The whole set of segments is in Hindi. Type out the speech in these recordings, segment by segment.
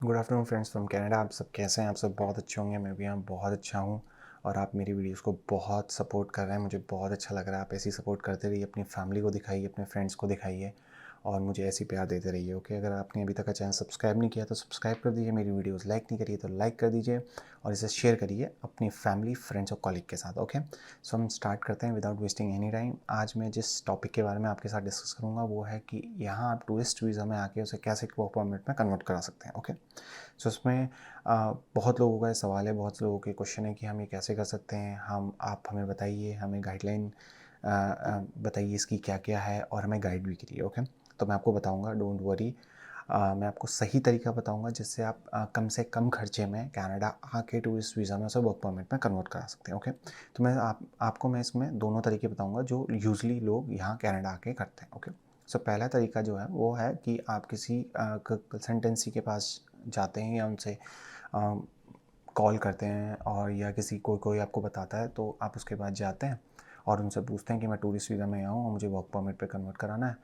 Good afternoon friends from Canada. आप सब कैसे हैं? आप सब बहुत अच्छे होंगे। मैं भी यहाँ बहुत अच्छा हूँ और आप मेरी वीडियोस को बहुत सपोर्ट कर रहे हैं। मुझे बहुत अच्छा लग रहा है। आप ऐसी सपोर्ट करते रहिए, अपनी फैमिली को दिखाइए, अपने फ्रेंड्स को दिखाइए और मुझे ऐसी प्यार देते रहिए। ओके, अगर आपने अभी तक का चैनल सब्सक्राइब नहीं किया तो सब्सक्राइब कर दीजिए, मेरी वीडियोस लाइक नहीं करिए तो लाइक कर दीजिए और इसे शेयर करिए अपनी फैमिली, फ्रेंड्स और कॉलीग के साथ। ओके, सो हम स्टार्ट करते हैं विदाउट वेस्टिंग एनी टाइम। आज मैं जिस टॉपिक के बारे में आपके साथ डिस्कस करूँगा वो है कि यहाँ आप टूरिस्ट वीज़ा में आके उसे कैसे वर्क परमिट में कन्वर्ट करा सकते हैं। ओके, सो उसमें बहुत लोगों का ये सवाल है, बहुत लोगों के क्वेश्चन है कि हम ये कैसे कर सकते हैं। आप हमें बताइए, हमें गाइडलाइन बताइए इसकी क्या क्या है और हमें गाइड भी करिए। ओके, तो मैं आपको बताऊंगा, डोंट वरी। मैं आपको सही तरीका बताऊंगा जिससे आप कम से कम खर्चे में कनाडा आके टूरिस्ट वीज़ा में उसे वर्क परमिट में कन्वर्ट करा सकते हैं। ओके, तो मैं आपको मैं इसमें दोनों तरीके बताऊंगा जो यूजली लोग यहाँ कनाडा आके करते हैं। ओके, सो पहला तरीका जो है वो है कि आप किसी कंसल्टेंसी के पास जाते हैं या उनसे कॉल करते हैं और या कोई आपको बताता है तो आप उसके बाद जाते हैं और उनसे पूछते हैं कि मैं टूरिस्ट वीज़ा में आया हूँ और मुझे वर्क परमिट पे कन्वर्ट कराना है,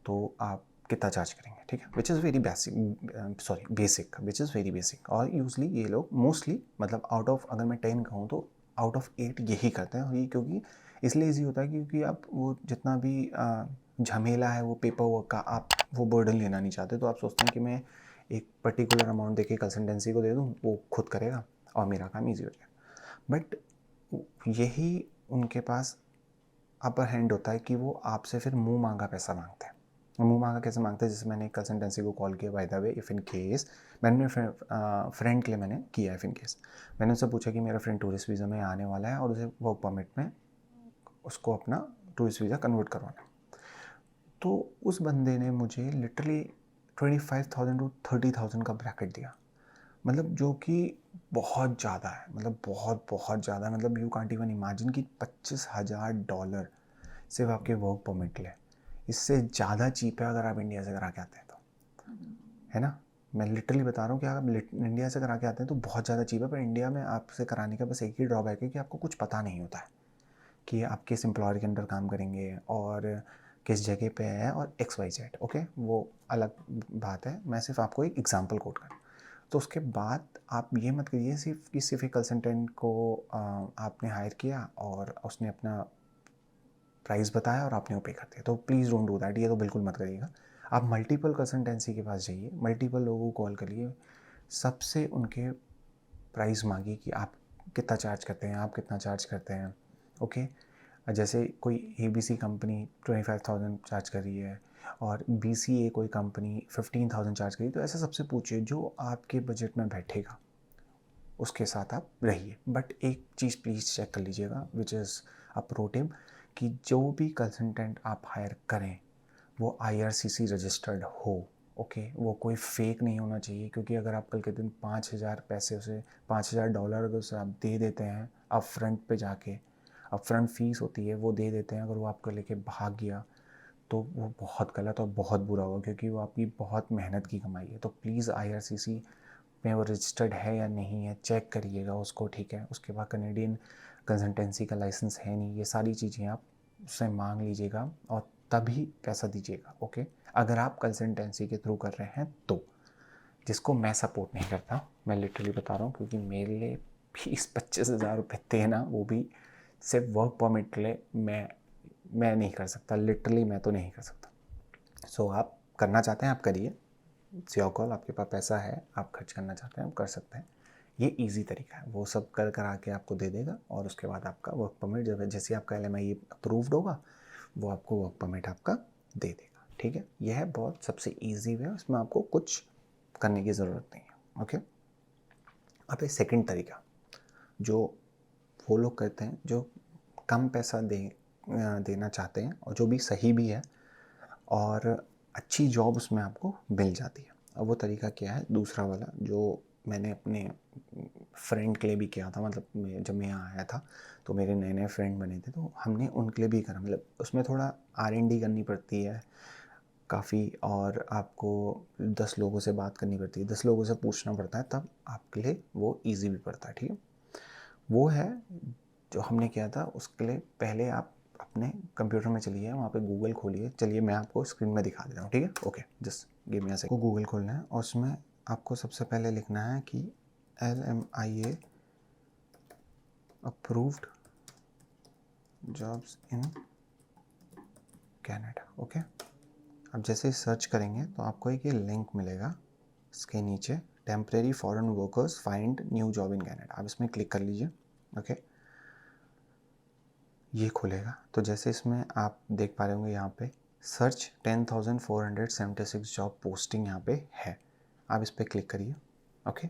तो आप कितना चार्ज करेंगे। ठीक है, which is very basic which is very basic. और यूजली ये लोग मोस्टली मतलब आउट ऑफ, अगर मैं 10 कहूँ तो आउट ऑफ 8 यही करते हैं। और ये क्योंकि इसलिए ईजी होता है क्योंकि आप वो जितना भी झमेला है वो पेपर वर्क का, आप वो बर्डन लेना नहीं चाहते। तो आप सोचते हैं कि मैं एक पर्टिकुलर अमाउंट देके कंसल्टेंसी को दे दूँ, वो खुद करेगा और मेरा काम ईजी हो जाएगा। बट यही उनके पास अपर हैंड होता है कि वो आपसे फिर मुंह मांगा पैसा मांगते हैं। मुंह मांगा कैसे मांगते हैं? जैसे मैंने एक कंसल्टेंसी को कॉल किया, by the way, if in case मैंने फ्रेंड के लिए मैंने किया, इफ़ इन केस मैंने उससे पूछा कि मेरा फ्रेंड टूरिस्ट वीज़ा में आने वाला है और उसे वर्क परमिट में उसको अपना टूरिस्ट वीज़ा कन्वर्ट करवाना है। तो उस बंदे ने मुझे लिटरली 25,000 टू 30,000 का ब्रैकेट दिया, मतलब जो कि बहुत ज़्यादा है, मतलब बहुत बहुत ज़्यादा है। मतलब यू कांट इवन इमेजिन कि $25,000 सिर्फ आपके वर्क परमिट के लिए। इससे ज़्यादा चीप है अगर आप इंडिया से करा के आते हैं तो, है ना। मैं लिटरली बता रहा हूँ कि अगर आप इंडिया से करा के आते हैं तो बहुत ज़्यादा चीप है। पर इंडिया में आपसे कराने का बस एक ही ड्रॉबैक है कि आपको कुछ पता नहीं होता है कि आप किस एम्प्लॉयर के अंडर काम करेंगे और किस जगह पे है और XYZ। ओके, वो अलग बात है। मैं सिर्फ आपको एक एग्जांपल कोट कर, तो उसके बाद आप ये मत करिए सिर्फ कि सिर्फ एक कंसल्टेंट को आपने हायर किया और उसने अपना प्राइस बताया और आपने वो पे कर दिया। तो प्लीज़ डोंट डू दैट, ये तो बिल्कुल मत करिएगा। आप मल्टीपल कंसल्टेंसी के पास जाइए, मल्टीपल लोगों को कॉल करिए, सबसे उनके प्राइस मांगिए कि आप कितना चार्ज करते हैं, आप कितना चार्ज करते हैं। ओके, जैसे कोई ABC कंपनी 25,000 चार्ज कर रही है और BCA कोई कंपनी 15,000 चार्ज करी, तो ऐसा सबसे पूछिए जो आपके बजट में बैठेगा, उसके साथ आप रहिए। बट एक चीज़ प्लीज़ चेक कर लीजिएगा, which is a pro tip, कि जो भी कंसल्टेंट आप हायर करें वो IRCC रजिस्टर्ड हो। ओके, वो कोई फेक नहीं होना चाहिए, क्योंकि अगर आप कल के दिन 5,000 पैसे उसे, $5,000 अगर उसे आप दे देते हैं अप फ्रंट पे जाके, अप फ्रंट फीस होती है वो दे देते हैं, अगर वो आपको लेके भाग गया तो वो बहुत गलत और बहुत बुरा होगा, क्योंकि वो आपकी बहुत मेहनत की कमाई है। तो प्लीज़ IRCC में वो रजिस्टर्ड है या नहीं है चेक करिएगा उसको। ठीक है, उसके बाद कनेडियन कंसल्टेंसी का लाइसेंस है नहीं, ये सारी चीज़ें आप उससे मांग लीजिएगा और तभी पैसा दीजिएगा। ओके, अगर आप कंसल्टेंसी के थ्रू कर रहे हैं तो, जिसको मैं सपोर्ट नहीं करता, मैं लिटरली बता रहा हूँ, क्योंकि मेरे लिए 20-25 हज़ार रुपये देना, वो भी सिर्फ वर्क परमिट के लिए, मैं नहीं कर सकता। लिटरली मैं तो नहीं कर सकता। सो आप करना चाहते हैं आप करिए, इट्स योर कॉल। आपके पास पैसा है, आप खर्च करना चाहते हैं आप कर सकते हैं। ये इजी तरीका है, वो सब कर करा के आपको दे देगा और उसके बाद आपका वर्क परमिट जब जैसे आपका LMI अप्रूव्ड होगा वो आपको वर्क परमिट आपका दे देगा। ठीक है, यह है बहुत सबसे ईजी वे, इसमें आपको कुछ करने की ज़रूरत नहीं है। ओके, अब ये सेकंड तरीका जो वो लोग करते हैं जो कम पैसा देना चाहते हैं और जो भी सही भी है और अच्छी जॉब उसमें आपको मिल जाती है। अब वो तरीका क्या है, दूसरा वाला जो मैंने अपने फ्रेंड के लिए भी किया था, मतलब जब मैं यहाँ आया था तो मेरे नए नए फ्रेंड बने थे तो हमने उनके लिए भी करा। मतलब उसमें थोड़ा R&D करनी पड़ती है काफ़ी, और आपको 10 लोगों से बात करनी पड़ती है, 10 लोगों से पूछना पड़ता है, तब आपके लिए वो ईजी भी पड़ता है। ठीक है, वो है जो हमने किया था। उसके लिए पहले आप अपने कंप्यूटर में चलिए, वहाँ पे गूगल खोलिए। चलिए मैं आपको स्क्रीन में दिखा देता हूँ। ठीक है, okay, just give me a second. को गूगल खोलना है और उसमें आपको सबसे पहले लिखना है कि LMIA approved jobs in Canada. Okay, अब जैसे ही सर्च करेंगे तो आपको एक ये लिंक मिलेगा इसके नीचे, temporary foreign workers find new job in Canada. आप इसमें क्लिक कर लीजिए। ओके, ये खुलेगा। तो जैसे इसमें आप देख पा रहे होंगे यहाँ पे सर्च 10,476 जॉब पोस्टिंग यहाँ पे है। आप इस पर क्लिक करिए। ओके,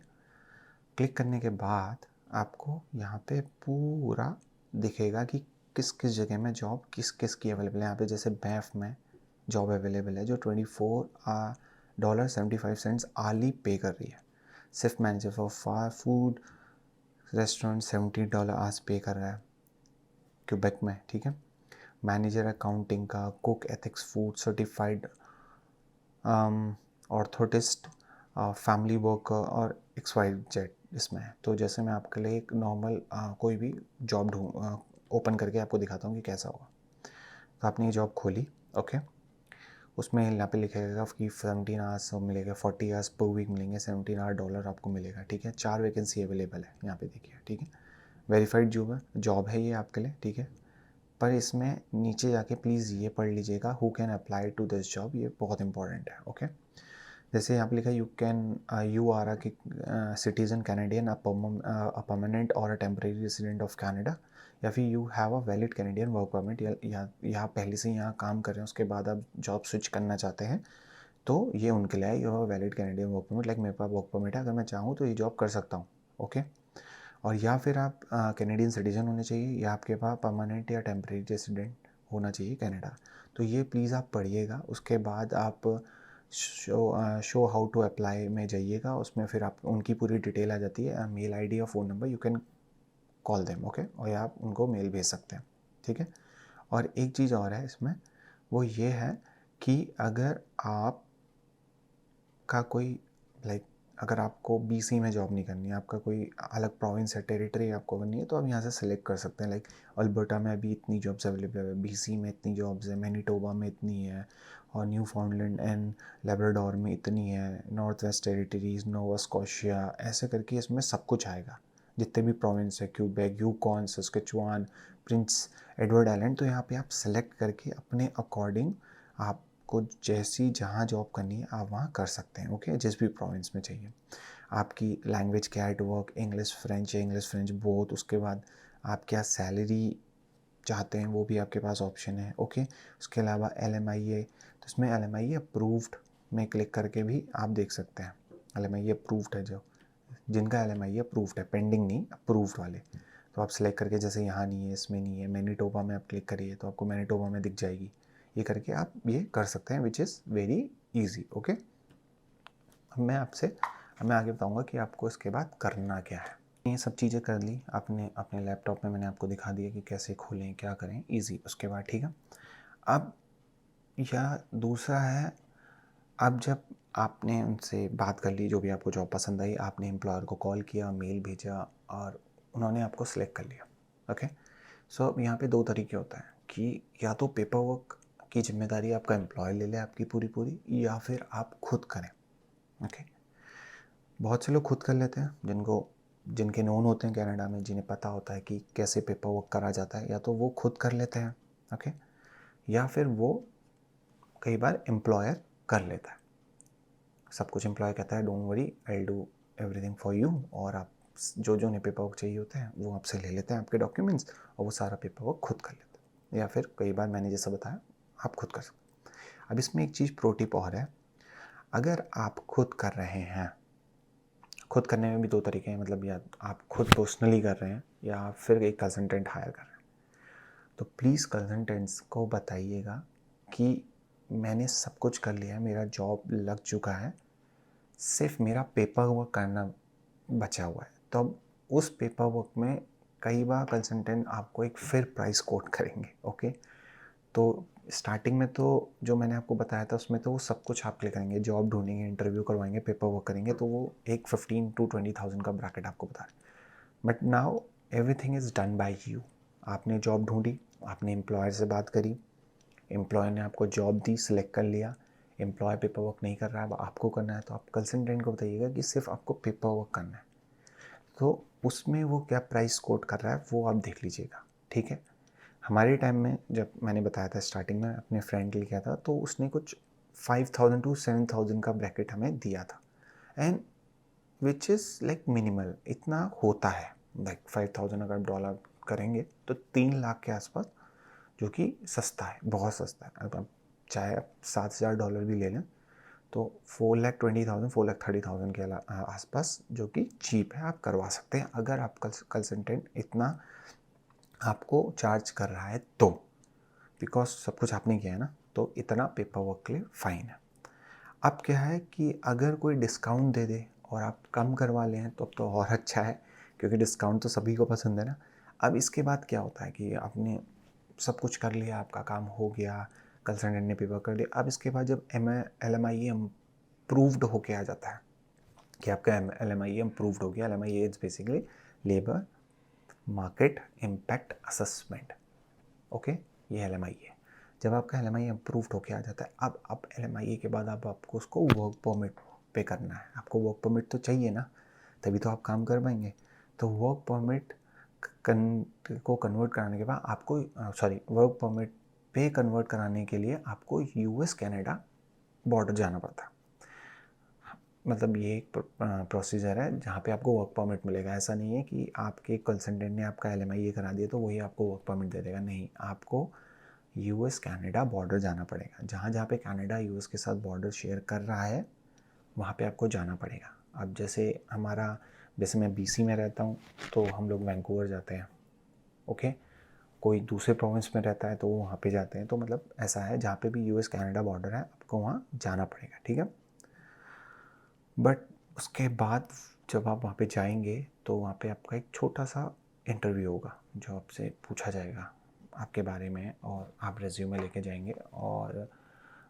क्लिक करने के बाद आपको यहाँ पे पूरा दिखेगा कि किस किस जगह में जॉब किस किस की अवेलेबल है। यहाँ पे जैसे बैंफ में जॉब अवेलेबल है जो $24.75 आली पे कर रही है। सिर्फ मैनेजर फॉर फूड रेस्टोरेंट $70 आज पे कर रहा है क्यूबेक में। ठीक है, मैनेजर अकाउंटिंग का, cook ethics food certified orthotist, family worker और XYZ इसमें है। तो जैसे मैं आपके लिए एक नॉर्मल कोई भी जॉब ओपन करके आपको दिखाता हूँ कि कैसा होगा। तो आपने ये जॉब खोली। ओके, उसमें यहाँ पे लिखेगा कि 17 आवर्स मिलेगा, 40 आवर्स पर वीक मिलेंगे, $17 आपको मिलेगा। ठीक है, 4 वैकेंसी अवेलेबल है यहाँ पे देखिए। ठीक है, वेरीफाइड जॉब है ये आपके लिए। ठीक है, पर इसमें नीचे जाके प्लीज़ ये पढ़ लीजिएगा who can apply to this job, ये बहुत इंपॉर्टेंट है। ओके, जैसे यहाँ पे लिखा you are a citizen Canadian, a permanent और a temporary resident of Canada, या फिर you have a valid Canadian work permit, या पहले से यहाँ काम कर रहे हैं उसके बाद आप जॉब स्विच करना चाहते हैं तो ये उनके लिए है। You have a valid Canadian work permit, like मेरे पास वर्क परमिट है, अगर मैं चाहूँ तो ये जॉब कर सकता हूँ। ओके, और या फिर आप कैनेडियन सिटीजन होने चाहिए, या आपके पास परमानेंट या टेम्परेरी रेसिडेंट होना चाहिए कनाडा। तो ये प्लीज़ आप पढ़िएगा। उसके बाद आप शो हाउ टू अप्लाई में जाइएगा, उसमें फिर आप उनकी पूरी डिटेल आ जाती है, मेल आईडी और phone number, you can call them. Okay, और या आप उनको मेल भेज सकते हैं। ठीक है, और एक चीज़ और है इसमें, वो ये है कि अगर आप का कोई लाइक अगर आपको BC में जॉब नहीं करनी है, आपका कोई अलग प्रोविंस है, टेरिटरी आपको करनी है, तो आप यहाँ से सेलेक्ट कर सकते हैं। लाइक अल्बर्टा में अभी इतनी जॉब्स अवेलेबल है, BC में इतनी जॉब्स है, मैनीटोबा में इतनी है, और न्यू फाउंडलैंड एंड लेब्राडोर में इतनी है, नॉर्थ वेस्ट टेरिटरीज, नोवा स्कॉशिया, ऐसे करके इसमें सब कुछ आएगा जितने भी प्रोविंस है, Quebec, Yukon, Saskatchewan, Prince Edward Island. तो यहाँ पे आप सेलेक्ट करके अपने अकॉर्डिंग आप को जैसी जहाँ जॉब करनी है आप वहाँ कर सकते हैं। ओके, जिस भी प्रोविंस में चाहिए। आपकी लैंग्वेज क्या है टू वर्क, इंग्लिश फ्रेंच है, इंग्लिश फ्रेंच बोथ। उसके बाद आप क्या सैलरी चाहते हैं वो भी आपके पास ऑप्शन है। ओके, उसके अलावा LMIA, तो इसमें LMIA अप्रूव्ड में क्लिक करके भी आप देख सकते हैं। LMIA अप्रूव्ड है, जो जिनका LMIA अप्रूव्ड है, पेंडिंग नहीं, अप्रूव्ड वाले, तो आप सेलेक्ट करके जैसे यहाँ नहीं है, इसमें नहीं है, मैनीटोबा में आप क्लिक करिए तो आपको मैनीटोबा में दिख जाएगी। ये करके आप ये कर सकते हैं, which is very easy. Okay, अब मैं आगे बताऊंगा कि आपको इसके बाद करना क्या है। ये सब चीज़ें कर ली आपने अपने लैपटॉप में, मैंने आपको दिखा दिया कि कैसे खोलें, क्या करें, ईजी। उसके बाद ठीक है, अब या दूसरा है, अब जब आपने उनसे बात कर ली, जो भी आपको जॉब पसंद आई, आपने एम्प्लॉयर को कॉल किया, मेल भेजा, और उन्होंने आपको सेलेक्ट कर लिया। ओके, सो अब यहाँ पे दो तरीके होता है कि या तो पेपर वर्क की जिम्मेदारी आपका एम्प्लॉयर ले ले आपकी पूरी पूरी, या फिर आप खुद करें। ओके, बहुत से लोग खुद कर लेते हैं, जिनके नोन होते हैं कनाडा में, जिन्हें पता होता है कि कैसे पेपर वर्क करा जाता है, या तो वो खुद कर लेते हैं। ओके, या फिर वो कई बार एम्प्लॉयर कर लेता है। सब कुछ एम्प्लॉयर कहता है don't worry I will do everything for you, और आप जो जो उन्हें पेपर वर्क चाहिए होते हैं वो आपसे ले लेते हैं आपके डॉक्यूमेंट्स, और वो सारा पेपर वर्क खुद कर लेते हैं। या फिर कई बार मैंने जैसा बताया आप खुद कर सकते हैं। अब इसमें एक चीज़ प्रो टिप और है, अगर आप खुद कर रहे हैं, खुद करने में भी दो तरीके हैं, मतलब या आप खुद पर्सनली कर रहे हैं या फिर एक कंसल्टेंट हायर कर रहे हैं, तो प्लीज़ कंसल्टेंट्स को बताइएगा कि मैंने सब कुछ कर लिया है, मेरा जॉब लग चुका है, सिर्फ मेरा पेपर वर्क करना बचा हुआ है। तो अब उस पेपर वर्क में कई बार कंसल्टेंट आपको एक फिर प्राइस कोट करेंगे। ओके, तो स्टार्टिंग में तो जो मैंने आपको बताया था उसमें तो वो सब कुछ आपके लिए करेंगे, जॉब ढूंढेंगे, इंटरव्यू करवाएंगे, पेपर वर्क करेंगे, तो वो एक 15 to 20,000 का ब्रैकेट आपको बता रहे हैं। But now everything is done by you. आपने जॉब ढूंढी, आपने एम्प्लॉयर से बात करी, एम्प्लॉयर ने आपको जॉब दी, सिलेक्ट कर लिया, एम्प्लॉय पेपर वर्क नहीं कर रहा है, अब आपको करना है, तो आप कंसल्टेंट को बताइएगा कि सिर्फ आपको पेपर वर्क करना है, तो उसमें वो क्या प्राइस कोट कर रहा है वो आप देख लीजिएगा, ठीक है। हमारे टाइम में जब मैंने बताया था स्टार्टिंग में अपने फ्रेंड के लिए किया था, तो उसने कुछ 5000 to 7000 का ब्रैकेट हमें दिया था, and which is like minimal, इतना होता है। लाइक 5000 अगर डॉलर करेंगे तो 3 लाख के आसपास, जो कि सस्ता है, बहुत सस्ता है। अब आप चाहे आप $7000 भी ले लें तो 4,20,000 4,30,000 के आसपास, जो कि चीप है, आप करवा सकते हैं अगर आप कंसल्टेंट इतना आपको चार्ज कर रहा है तो, बिकॉज सब कुछ आपने किया है ना, तो इतना पेपर वर्क के लिए फ़ाइन है। अब क्या है कि अगर कोई डिस्काउंट दे दे और आप कम करवा लें तो अब तो और अच्छा है, क्योंकि डिस्काउंट तो सभी को पसंद है ना। अब इसके बाद क्या होता है कि आपने सब कुछ कर लिया, आपका काम हो गया, कंसल्टेंट ने पेपर कर दिया। अब इसके बाद जब LMIA अप्रूव्ड होके आ जाता है कि आपका LMIA अप्रूव्ड हो गया। LMIA is basically labour market impact assessment, okay, ये LMIA है। जब आपका LMIA अप्रूव्ड होके आ जाता है, अब LMIA के बाद आपको उसको वर्क परमिट पे करना है। आपको वर्क परमिट तो चाहिए ना, तभी तो आप काम कर पाएंगे। तो वर्क परमिट को कन्वर्ट कराने के बाद आपको वर्क परमिट पे कन्वर्ट कराने के लिए आपको US कनाडा बॉर्डर जाना पड़ता है। मतलब ये एक प्रोसीजर है जहाँ पे आपको वर्क परमिट मिलेगा। ऐसा नहीं है कि आपके कंसल्टेंट ने आपका LMIA करा दिया तो वही आपको वर्क परमिट दे देगा, नहीं, आपको US कनाडा बॉर्डर जाना पड़ेगा। जहाँ जहाँ पे कनाडा US के साथ बॉर्डर शेयर कर रहा है वहाँ पे आपको जाना पड़ेगा। अब जैसे मैं BC में रहता हूँ तो हम लोग वैंकूवर जाते हैं, ओके। कोई दूसरे प्रोविंस में रहता है तो वो वहाँ पे जाते हैं। तो मतलब ऐसा है, जहाँ पे भी US कनाडा बॉर्डर है आपको वहाँ जाना पड़ेगा, ठीक है। बट उसके बाद जब आप वहाँ पे जाएंगे तो वहाँ पे आपका एक छोटा सा इंटरव्यू होगा, जो आपसे पूछा जाएगा आपके बारे में, और आप रेज्यूमे लेके जाएंगे। और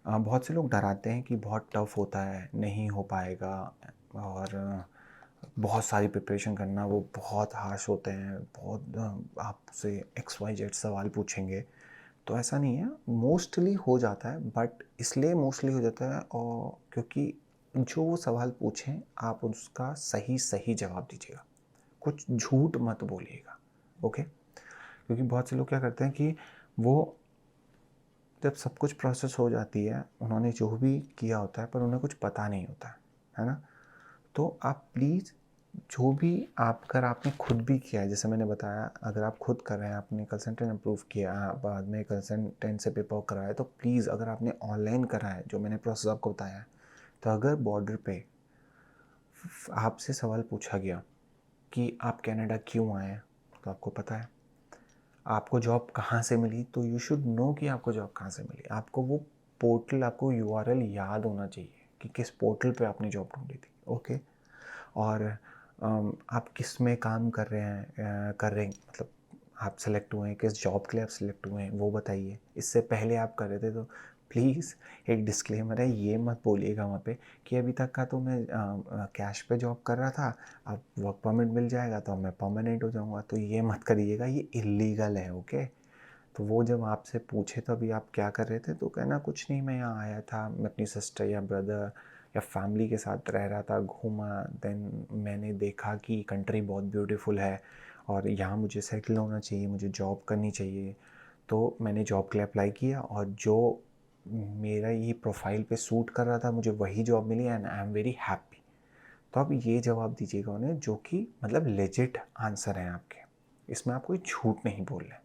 बहुत से लोग डराते हैं कि बहुत टफ होता है, नहीं हो पाएगा, और बहुत सारी प्रिपरेशन करना, वो बहुत हार्श होते हैं, बहुत आपसे XYZ सवाल पूछेंगे। तो ऐसा नहीं है, मोस्टली हो जाता है। बट इसलिए मोस्टली हो जाता है और क्योंकि जो वो सवाल पूछें आप उसका सही सही जवाब दीजिएगा, कुछ झूठ मत बोलिएगा, ओके। क्योंकि बहुत से लोग क्या करते हैं कि वो जब सब कुछ प्रोसेस हो जाती है, उन्होंने जो भी किया होता है पर उन्हें कुछ पता नहीं होता है ना। तो आप प्लीज़, जो भी अगर आपने खुद भी किया है, जैसे मैंने बताया, अगर आप खुद कर रहे हैं, आपने कंसल्टेंट अप्रूव किया, बाद में कंसल्टेंट से पेपर कराया है, तो प्लीज़, अगर आपने ऑनलाइन करा है जो मैंने प्रोसेस आपको बताया है, तो अगर बॉर्डर पे आपसे सवाल पूछा गया कि आप कनाडा क्यों आए, तो आपको पता है आपको जॉब कहाँ से मिली, तो यू शुड नो कि आपको जॉब कहाँ से मिली। आपको वो पोर्टल, आपको URL याद होना चाहिए कि किस पोर्टल पे आपने जॉब ढूंढी थी, ओके। और आप किस में काम कर रहे हैं, मतलब आप सेलेक्ट हुए हैं, किस जॉब के लिए आप सेलेक्ट हुए हैं वो बताइए। इससे पहले आप कर रहे थे तो प्लीज़, एक डिस्क्लेमर है, ये मत बोलिएगा वहाँ पे कि अभी तक का तो मैं कैश पे जॉब कर रहा था, अब वर्क परमिट मिल जाएगा तो मैं परमानेंट हो जाऊँगा। तो ये मत करिएगा, ये इलीगल है, ओके। तो वो जब आपसे पूछे तो अभी आप क्या कर रहे थे, तो कहना कुछ नहीं, मैं यहाँ आया था, मैं अपनी सिस्टर या ब्रदर या फैमिली के साथ रह रहा था, घूमा, देन मैंने देखा कि कंट्री बहुत ब्यूटीफुल है और यहाँ मुझे सेटल होना चाहिए, मुझे जॉब करनी चाहिए। तो मैंने जॉब के लिए अप्लाई किया और जो मेरा ये प्रोफाइल पे सूट कर रहा था मुझे वही जॉब मिली, and I am very happy. तो आप ये जवाब दीजिएगा उन्हें, जो कि मतलब लेजिट आंसर हैं आपके, इसमें आप कोई झूठ नहीं बोल रहे।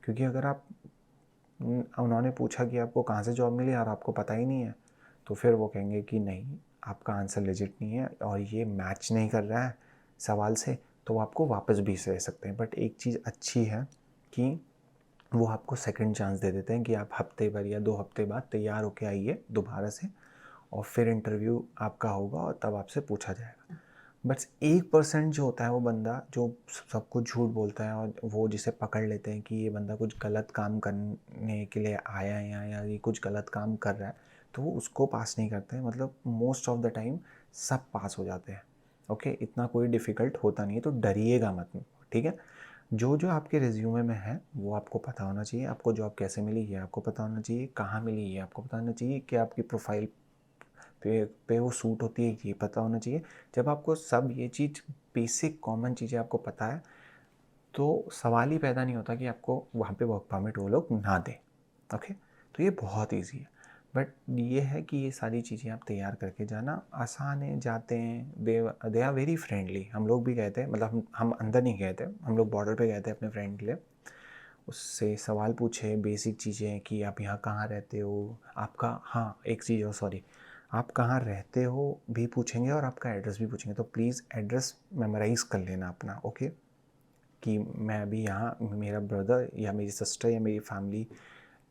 क्योंकि अगर आप उन्होंने पूछा कि आपको कहाँ से जॉब मिली और आपको पता ही नहीं है, तो फिर वो कहेंगे कि नहीं, आपका आंसर लेजिट नहीं है और ये मैच नहीं कर रहा है सवाल से, तो वो आपको वापस भी दे सकते हैं। बट एक चीज़ अच्छी है कि वो आपको सेकंड चांस दे देते हैं कि आप हफ्ते भर या 2 हफ्ते बाद तैयार होके आइए दोबारा से, और फिर इंटरव्यू आपका होगा और तब आपसे पूछा जाएगा। बस 1% जो होता है वो बंदा जो सबको झूठ बोलता है, और वो जिसे पकड़ लेते हैं कि ये बंदा कुछ गलत काम करने के लिए आया है या ये कुछ गलत काम कर रहा है, तो वो उसको पास नहीं करते हैं। मतलब मोस्ट ऑफ द टाइम सब पास हो जाते हैं, ओके। इतना कोई डिफ़िकल्ट होता नहीं है, तो डरिएगा मत, ठीक है। जो जो आपके रिज्यूमे में है वो आपको पता होना चाहिए। आपको जॉब कैसे मिली ये आपको पता होना चाहिए, कहाँ मिली ये आपको पता होना चाहिए, कि आपकी प्रोफाइल पे वो सूट होती है ये पता होना चाहिए। जब आपको सब ये चीज़ बेसिक कॉमन चीज़ें आपको पता है तो सवाल ही पैदा नहीं होता कि आपको वहाँ पे वर्क परमिट वो लोग ना दें। ओके, तो ये बहुत ईजी है। बट ये है कि ये सारी चीज़ें आप तैयार करके जाना, आसान है। जाते हैं, दे आर वेरी फ्रेंडली। हम लोग भी गए थे, मतलब हम अंदर नहीं गए थे, हम लोग बॉर्डर पे गए थे अपने फ्रेंड के लिए। उससे सवाल पूछे बेसिक चीज़ें कि आप यहाँ कहाँ रहते हो, आपका, हाँ एक चीज़ और, सॉरी, आप कहाँ रहते हो भी पूछेंगे और आपका एड्रेस भी पूछेंगे। तो प्लीज़ एड्रेस मेमोराइज़ कर लेना अपना, ओके, कि मैं अभी यहाँ, मेरा ब्रदर या मेरी सिस्टर या मेरी फैमिली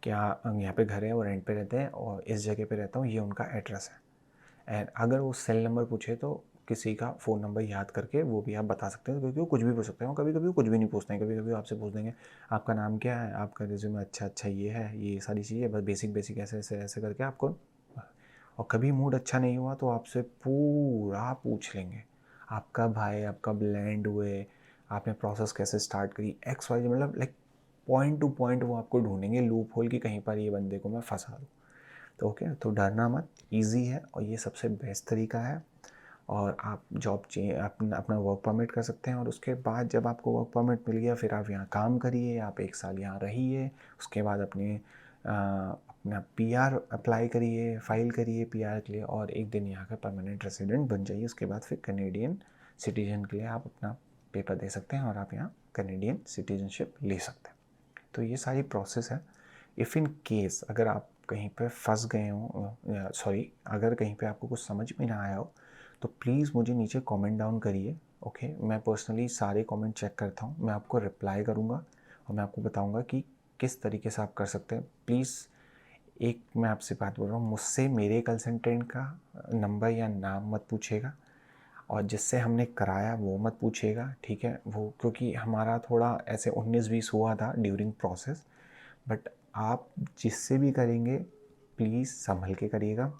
क्या यहाँ पे घर है और रेंट पे रहते हैं और इस जगह पे रहता हूँ, ये उनका एड्रेस है। एंड अगर वो सेल नंबर पूछे तो किसी का फ़ोन नंबर याद करके वो भी आप बता सकते हैं, क्योंकि वो कुछ भी पूछ सकते हैं। कभी कभी वो कुछ भी नहीं पूछते हैं, कभी कभी आपसे पूछ देंगे आपका नाम क्या है, आपका रिज्यूमे अच्छा अच्छा ये है, ये सारी चीज़ें, बस बेसिक बेसिक ऐसे ऐसे ऐसे करके आपको। और कभी मूड अच्छा नहीं हुआ तो आपसे पूरा पूछ लेंगे, आपका भाई आपका ब्लैंड हुए, आपने प्रोसेस कैसे स्टार्ट करी, एक्स वाई, मतलब लाइक पॉइंट टू पॉइंट वो आपको ढूंढेंगे लूप होल कि कहीं पर ये बंदे को मैं फंसा दूँ। तो ओके, तो डरना मत, इजी है और ये सबसे बेस्ट तरीका है। और आप जॉब अपना अपना वर्क परमिट कर सकते हैं, और उसके बाद जब आपको वर्क परमिट मिल गया फिर आप यहाँ काम करिए, आप 1 साल यहाँ रहिए। उसके बाद अपना पीआर अप्लाई करिए, फाइल करिए पीआर के लिए, और एक दिन यहाँ का परमानेंट रेसिडेंट बन जाइए। उसके बाद फिर कैनेडियन सिटीजन के लिए आप अपना पेपर दे सकते हैं और आप यहाँ कैनेडियन सिटीजनशिप ले सकते हैं। तो ये सारी प्रोसेस है। इफ़ इन केस अगर आप कहीं पे फंस गए हो, सॉरी, अगर कहीं पे आपको कुछ समझ में ना आया हो तो प्लीज़ मुझे नीचे कमेंट डाउन करिए, ओके। मैं पर्सनली सारे कमेंट चेक करता हूँ, मैं आपको रिप्लाई करूँगा और मैं आपको बताऊँगा कि किस तरीके से आप कर सकते हैं। प्लीज़ एक मैं आपसे बात बोल रहा हूँ, मुझसे मेरे कंसल्टेंट का नंबर या नाम मत पूछिएगा, और जिससे हमने कराया वो मत पूछिएगा, ठीक है। वो क्योंकि हमारा थोड़ा ऐसे 19-20 हुआ था ड्यूरिंग प्रोसेस। बट आप जिससे भी करेंगे प्लीज़ संभल के करिएगा।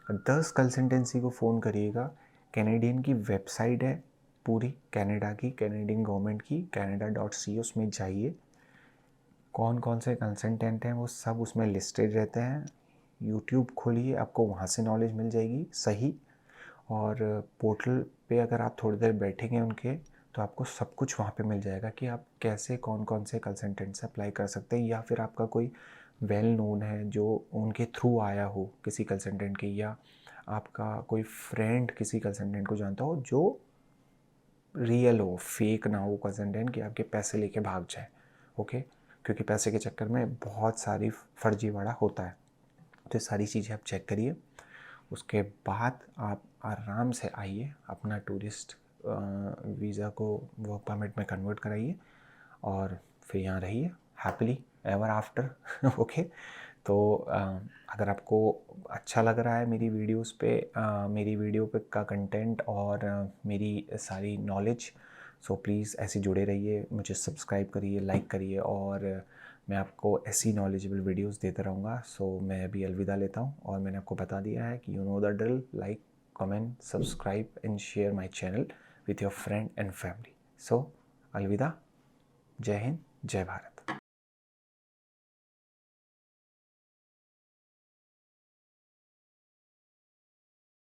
10 कंसल्टेंसी को फ़ोन करिएगा। कैनेडियन की वेबसाइट है पूरी कनाडा की, कैनेडियन गवर्नमेंट की, canada.ca, उसमें जाइए, कौन कौन से कंसल्टेंट हैं वो सब उसमें लिस्टेड रहते हैं। यूट्यूब खोलिए, आपको वहाँ से नॉलेज मिल जाएगी सही। और पोर्टल पे अगर आप थोड़ी देर बैठेंगे उनके, तो आपको सब कुछ वहाँ पे मिल जाएगा कि आप कैसे कौन कौन से कंसल्टेंट से अप्लाई कर सकते हैं, या फिर आपका कोई वेल नोन है जो उनके थ्रू आया हो किसी कंसल्टेंट के, या आपका कोई फ्रेंड किसी कंसल्टेंट को जानता हो जो रियल हो, फेक ना हो कंसल्टेंट कि आपके पैसे लेके भाग जाए, ओके। क्योंकि पैसे के चक्कर में बहुत सारी फर्जीवाड़ा होता है। तो ये सारी चीज़ें आप चेक करिए। उसके बाद आप आराम से आइए, अपना टूरिस्ट वीज़ा को वर्क परमिट में कन्वर्ट कराइए और फिर यहाँ रहिए हैप्पीली एवर आफ्टर, ओके। तो अगर आपको अच्छा लग रहा है मेरी वीडियोस पे, मेरी वीडियो पे का कंटेंट और मेरी सारी नॉलेज, सो प्लीज़ ऐसे जुड़े रहिए, मुझे सब्सक्राइब करिए, लाइक करिए, और मैं आपको ऐसी नॉलेजेबल वीडियोस देता रहूँगा। सो मैं अभी अलविदा लेता हूँ, और मैंने आपको बता दिया है कि you know the drill, like, comment, subscribe and share my channel with your friend and family. So अलविदा, जय हिंद, जय भारत।